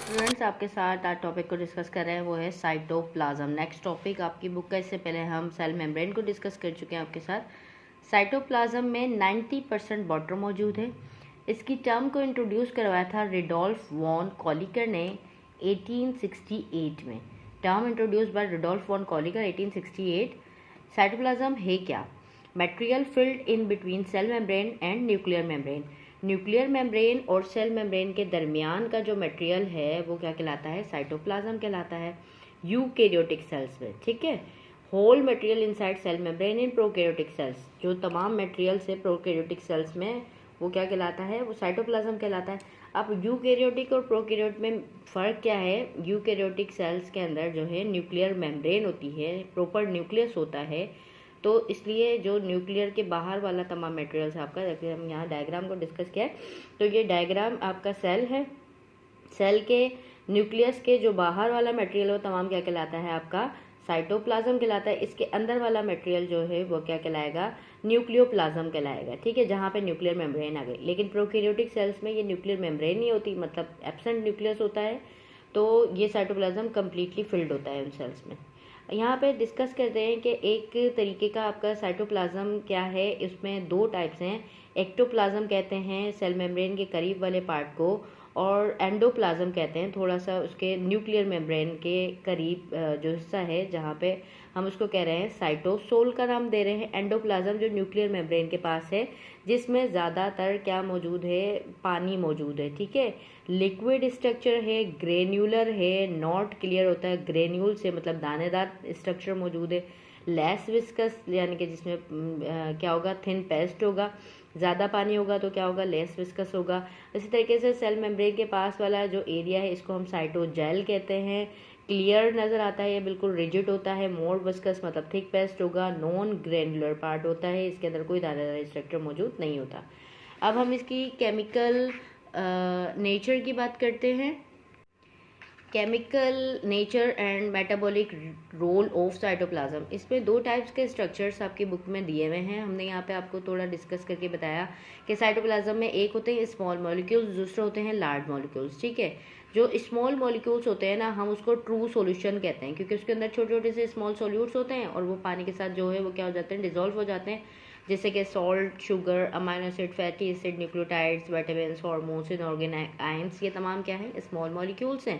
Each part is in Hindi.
स्टूडेंट्स आपके साथ आज टॉपिक को डिस्कस कर रहे हैं वो है साइटोप्लाज्म। नेक्स्ट टॉपिक आपकी बुक का, इससे पहले हम सेल मेम्ब्रेन को डिस्कस कर चुके हैं आपके साथ। साइटोप्लाज्म में 90% वाटर मौजूद है। इसकी टर्म को इंट्रोड्यूस करवाया था रिडोल्फ वॉन कॉलिकर ने 1868 में। Term introduce by Rudolf von Kolliker 1868। Cytoplasm है क्या? Material filled in between cell membrane and nuclear membrane. Nuclear membrane और सेल मेम्ब्रेन के दरमियान का जो मटेरियल है वो क्या कहलाता है? साइटोप्लाज्म कहलाता है यूकैरियोटिक सेल्स में। ठीक है, whole material inside cell membrane in prokaryotic cells, जो तमाम मटेरियल से प्रोकैरियोटिक सेल्स में वो क्या कहलाता है? वो साइटोप्लाज्म कहलाता है। अब यूकैरियोटिक और प्रोकैरियोट में फ़र्क क्या है? यूकैरियोटिक सेल्स के अंदर जो है न्यूक्लियर मेम्ब्रेन होती है, प्रॉपर न्यूक्लियस होता है, तो इसलिए जो न्यूक्लियर के बाहर वाला तमाम मटेरियल्स है आपका, जैसे हम यहाँ डायग्राम को डिस्कस किया है, तो ये डायग्राम आपका सेल है। सेल के न्यूक्लियस के जो बाहर वाला मटेरियल हो तमाम क्या कहलाता है? आपका साइटोप्लाज्म कहलाता है। इसके अंदर वाला मटेरियल जो है वो क्या कहलाएगा? न्यूक्लियोप्लाज्म कहलाएगा। ठीक है, जहाँ पे न्यूक्लियर मेम्ब्रेन आ गई। लेकिन प्रोकैरियोटिक सेल्स में ये न्यूक्लियर मेम्ब्रेन नहीं होती, मतलब एब्सेंट न्यूक्लियस होता है, तो ये साइटोप्लाज्म कम्प्लीटली फिल्ड होता है उन सेल्स में। यहाँ पे डिस्कस करते हैं कि एक तरीके का आपका साइटोप्लाज्म क्या है। इसमें दो टाइप्स हैं। एक्टोप्लाज्म कहते हैं सेल मेम्ब्रेन के करीब वाले पार्ट को, और एंडोप्लाज्म कहते हैं थोड़ा सा उसके न्यूक्लियर मेम्ब्रेन के करीब जो हिस्सा है, जहाँ पे हम उसको कह रहे हैं साइटोसोल का नाम दे रहे हैं। एंडोप्लाज्म जो न्यूक्लियर मेम्ब्रेन के पास है, जिसमें ज़्यादातर क्या मौजूद है? पानी मौजूद है। ठीक है, लिक्विड स्ट्रक्चर है, ग्रेन्यूलर है, नॉट क्लियर होता है, ग्रेन्यूल से मतलब दानेदार स्ट्रक्चर मौजूद है। लेस विस्कस यानी कि जिसमें क्या होगा? थिन पेस्ट होगा। ज़्यादा पानी होगा तो क्या होगा? लेस विस्कस होगा। इसी तरीके से सेल मेम्ब्रेन के पास वाला जो एरिया है इसको हम साइटोजेल कहते हैं। क्लियर नज़र आता है, ये बिल्कुल रिजिड होता है। मोर विस्कस मतलब थिक पेस्ट होगा। नॉन ग्रेनुलर पार्ट होता है, इसके अंदर कोई दानेदार स्ट्रक्चर मौजूद नहीं होता। अब हम इसकी केमिकल नेचर की बात करते हैं। Chemical nature and metabolic role of cytoplasm. इसमें दो टाइप्स के स्ट्रक्चर्स आपकी बुक में दिए हुए हैं। हमने यहाँ पे आपको थोड़ा डिस्कस करके बताया कि साइटोप्लाज्म में एक होते हैं स्मॉल मॉलिक्यूल्स, दूसरे होते हैं लार्ज मॉलिक्यूल्स। ठीक है, जो स्मॉल मॉलिक्यूल्स होते हैं ना, हम उसको ट्रू सॉल्यूशन कहते हैं, क्योंकि उसके अंदर छोटे छोटे से स्मॉल सॉल्यूट्स होते हैं और वो पानी के साथ जो है वो क्या हो जाते हैं? डिजोल्व हो जाते हैं, जैसे कि salt, sugar, amino acid, fatty acid, nucleotides, vitamins, hormones, inorganic ions, ये तमाम क्या है? स्मॉल मॉलिक्यूल्स हैं,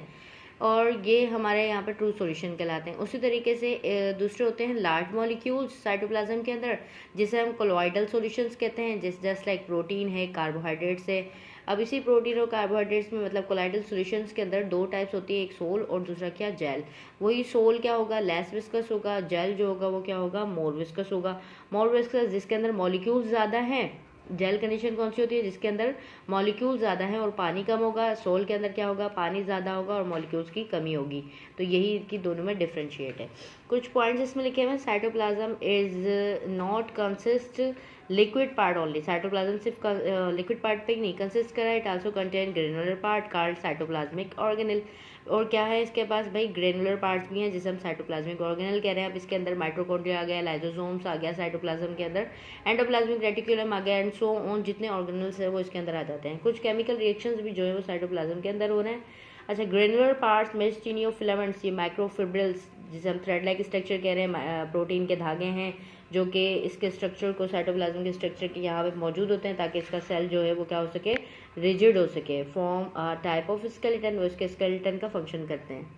और ये हमारे यहाँ पर ट्रू सॉल्यूशन कहलाते हैं। उसी तरीके से दूसरे होते हैं लार्ज मॉलिक्यूल्स साइटोप्लाज्म के अंदर, जिसे हम कोलॉइडल सॉल्यूशंस कहते हैं, जस्ट लाइक प्रोटीन है, कार्बोहाइड्रेट्स है। अब इसी प्रोटीन और कार्बोहाइड्रेट्स में मतलब कोलॉइडल सॉल्यूशंस के अंदर दो टाइप्स होती है, एक सोल और दूसरा क्या? जेल। वही सोल क्या होगा? लेस विस्कस होगा। जेल जो होगा वो क्या होगा? मोर विस्कस होगा। मोर विस्कस जिसके अंदर मॉलिक्यूल्स ज़्यादा हैं। जेल कंडीशन कौन सी होती है? जिसके अंदर मॉलिक्यूल ज़्यादा हैं और पानी कम होगा। सोल के अंदर क्या होगा? पानी ज़्यादा होगा और मॉलिक्यूल्स की कमी होगी। तो यही इनकी दोनों में डिफ्रेंशिएट है। कुछ पॉइंट्स इसमें लिखे हुए हैं। Cytoplasm is not consist liquid part only. Cytoplasm सिर्फ लिक्विड पार्ट पे ही नहीं कंसिस्ट करा है, it also contain granular part called cytoplasmic organelle. और क्या है इसके पास भाई? ग्रेनुलर पार्ट्स भी हैं जिसे हम साइटोप्लाज्मिक ऑर्गेनेल कह रहे हैं। अब इसके अंदर माइटोकॉन्ड्रिया आ गया, लाइजोसोम्स आ गया साइटोप्लाज्म के अंदर, एंडोप्लाज्मिक रेटिकुलम आ गया, एंड सो ऑन, जितने ऑर्गेनल्स है वो इसके अंदर आ जाते हैं। कुछ केमिकल रिएक्शंस भी जो है वो साइटोप्लाज्म के अंदर हो रहे हैं। अच्छा, ग्रेनुलर पार्ट्स, मेरिस्टेनियो फिलामेंट्स, ये माइक्रोफिब्रिल्स जिसे हम थ्रेड लाइक स्ट्रक्चर कह रहे हैं, प्रोटीन के धागे हैं जो कि इसके स्ट्रक्चर को, साइटोप्लाज्म के स्ट्रक्चर के यहाँ पे मौजूद होते हैं, ताकि इसका सेल जो है वो क्या हो सके? रिजिड हो सके। फॉर्म टाइप ऑफ स्केलेटन, वो इसके स्केलेटन का फंक्शन करते हैं।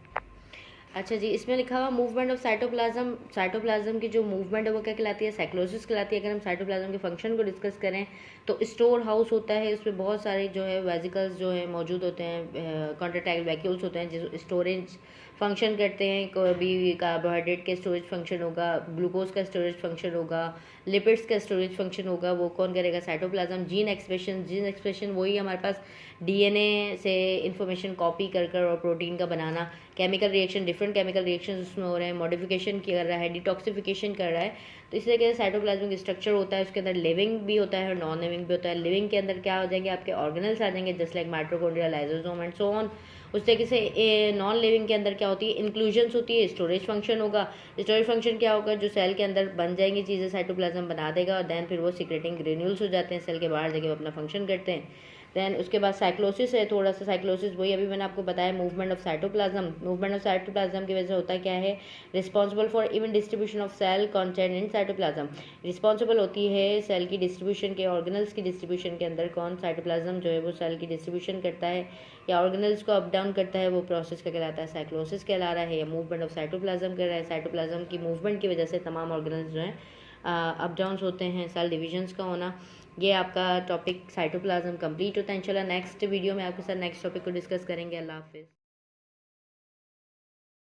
अच्छा जी, इसमें लिखा हुआ मूवमेंट ऑफ साइटोप्लाज्म। साइटोप्लाज्म की जो मूवमेंट है वो क्या कहलाती है? साइक्लोसिस कहलाती है। अगर हम साइटोप्लाज्म के फंक्शन को डिस्कस करें तो स्टोर हाउस होता है, उसमें बहुत सारे जो है वेसिकल्स जो है मौजूद होते हैं, कॉन्ट्रैक्टाइल वैक्यूल्स होते हैं जो स्टोरेज फंक्शन करते हैं। कभी कार्बोहाइड्रेट के स्टोरेज फंक्शन होगा, ग्लूकोज का स्टोरेज फंक्शन होगा, लिपिड्स का स्टोरेज फंक्शन होगा, वो कौन करेगा? साइटोप्लाज्म। जीन एक्सप्रेशन वही हमारे पास डीएनए से इंफॉर्मेशन कॉपी कर और प्रोटीन का बनाना। Chemical reaction, different chemical reaction उसमें हो रहे हैं, मॉडिफिकेशन कर रहा है, डिटॉक्सिफिकेशन कर रहा है। तो इस तरीके से साइटोप्लाज्मिक स्ट्रक्चर होता है, उसके अंदर लिविंग भी होता है और नॉन लिविंग भी होता है। लिविंग के अंदर क्या हो जाएंगे? आपके ऑर्गेनल्स आ जाएंगे, just like mitochondria, lysosome and so on. उस तरीके से नॉन लिविंग के अंदर क्या होती है? इंक्लूजन्स होती है, स्टोरेज फंक्शन होगा। स्टोरेज फंक्शन क्या होगा? जो सेल के अंदर बन जाएंगी चीज़ें साइटोप्लाज्म बना देगा, और देन फिर वो सीक्रेटिंग ग्रेन्यूल्स हो जाते हैं, सेल के बाहर जाके वो अपना फंक्शन करते हैं। दैन उसके बाद साइक्लोसिस है, थोड़ा सा साइक्लोसिस वही अभी मैंने आपको बताया, movement of cytoplasm. Movement of cytoplasm की वजह से होता क्या है, responsible for even distribution of cell content in cytoplasm. Responsible होती है सेल की डिस्ट्रीब्यूशन के, ऑर्गेनल्स की डिस्ट्रीब्यूशन के अंदर कौन, साइटोप्लाज्म जो है वो सेल की डिस्ट्रीब्यूशन करता है या ऑर्गेनल्स को अप डाउन करता है, वो प्रोसेस का कहलाता है साइक्लोसिस कहला रहा है, या मूवमेंट ऑफ साइटोप्लाज्म कर रहा है। साइटोप्लाज्म की मूवमेंट की वजह से तमाम ऑर्गेनल्स जो हैं अप डाउन्स होते हैं, सेल डिविजन्स का होना। ये आपका टॉपिक साइटोप्लाज्म कंप्लीट होता है। इंशाल्लाह नेक्स्ट वीडियो में आपके साथ नेक्स्ट टॉपिक को डिस्कस करेंगे। अल्लाह हाफिज़।